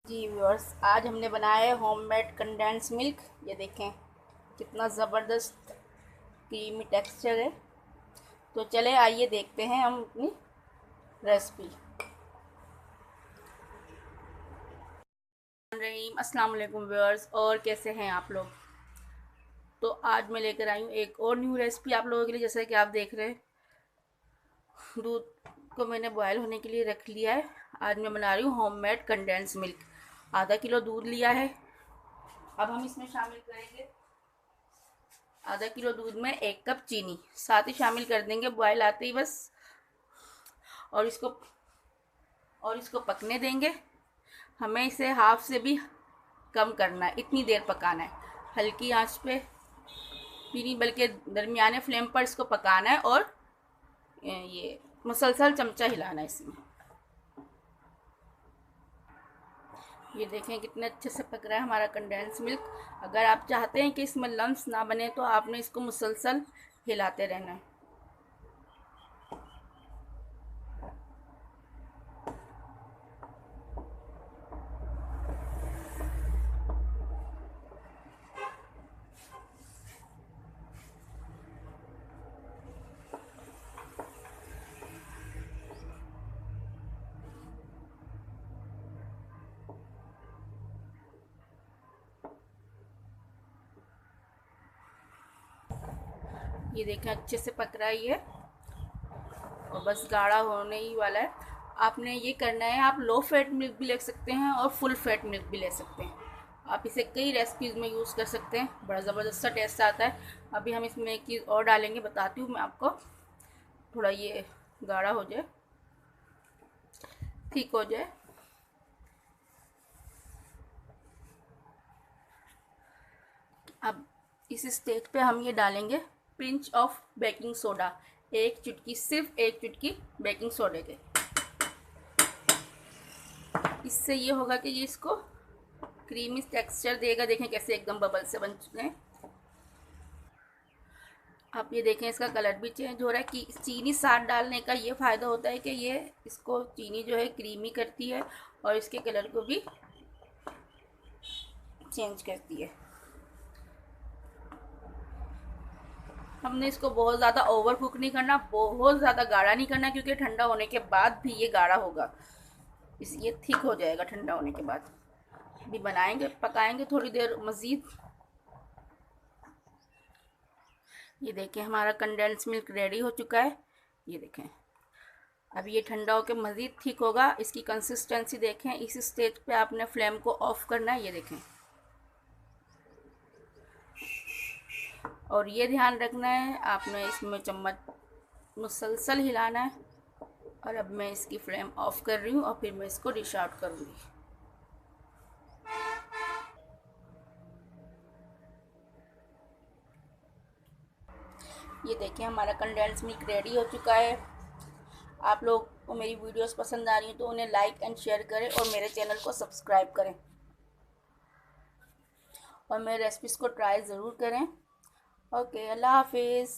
जी viewers, आज हमने बनाया है होममेड कंडेंस मिल्क। ये देखें कितना ज़बरदस्त क्रीमी टेक्सचर है। तो चले आइए देखते हैं हम अपनी रेसिपी। रहीम अस्सलाम वालेकुम व्यूअर्स, और कैसे हैं आप लोग। तो आज मैं लेकर आई हूँ एक और न्यू रेसिपी आप लोगों के लिए। जैसे कि आप देख रहे हैं, दूध को मैंने बॉयल होने के लिए रख लिया है। आज मैं बना रही हूँ होममेड कंडेंस मिल्क। आधा किलो दूध लिया है। अब हम इसमें शामिल करेंगे आधा किलो दूध में 1 कप चीनी, साथ ही शामिल कर देंगे बॉयल आते ही बस। और इसको पकने देंगे। हमें इसे हाफ से भी कम करना है, इतनी देर पकाना है। हल्की आंच पे भी नहीं बल्कि दरमियाने फ्लेम पर इसको पकाना है। और ये मुसलसल चमचा हिलाना है इसमें। ये देखें कितने अच्छे से पक रहा है हमारा कंडेंस मिल्क। अगर आप चाहते हैं कि इसमें लम्स ना बने तो आपने इसको मुसलसल हिलाते रहना है। ये देखें अच्छे से पक रहा है ये, और बस गाढ़ा होने ही वाला है। आपने ये करना है, आप लो फैट मिल्क भी ले सकते हैं और फुल फैट मिल्क भी ले सकते हैं। आप इसे कई रेसिपीज़ में यूज़ कर सकते हैं, बड़ा ज़बरदस्त सा टेस्ट आता है। अभी हम इसमें एक चीज़ और डालेंगे, बताती हूँ मैं आपको। थोड़ा ये गाढ़ा हो जाए, ठीक हो जाए, अब इस स्टेज पे हम ये डालेंगे पिंच ऑफ बेकिंग सोडा। एक चुटकी, सिर्फ एक चुटकी बेकिंग सोडे के। इससे ये होगा कि ये इसको क्रीमी टेक्सचर देगा। देखें कैसे एकदम बबल से बन चुके हैं। आप ये देखें इसका कलर भी चेंज हो रहा है। कि चीनी साथ डालने का ये फ़ायदा होता है कि ये इसको चीनी जो है क्रीमी करती है और इसके कलर को भी चेंज करती है। हमने इसको बहुत ज़्यादा ओवर कुक नहीं करना, बहुत ज़्यादा गाढ़ा नहीं करना, क्योंकि ठंडा होने के बाद भी ये गाढ़ा होगा। ये थिक हो जाएगा ठंडा होने के बाद। भी बनाएंगे, पकाएंगे थोड़ी देर मज़ीद। ये देखें हमारा कंडेंस मिल्क रेडी हो चुका है। ये देखें अब ये ठंडा होकर मज़ीद ठीक होगा। इसकी कंसिस्टेंसी देखें। इस स्टेज पे आपने फ्लेम को ऑफ करना है। ये देखें, और ये ध्यान रखना है आपने इसमें चम्मच मुसलसल हिलाना है। और अब मैं इसकी फ्लेम ऑफ कर रही हूँ और फिर मैं इसको डिश आउट करूँगी। ये देखिए हमारा कंडेंस मिल्क रेडी हो चुका है। आप लोग को मेरी वीडियोस पसंद आ रही हैं तो उन्हें लाइक एंड शेयर करें और मेरे चैनल को सब्सक्राइब करें, और मेरे रेसिपीज़ को ट्राई ज़रूर करें। ओके, अल्लाह हाफिज़।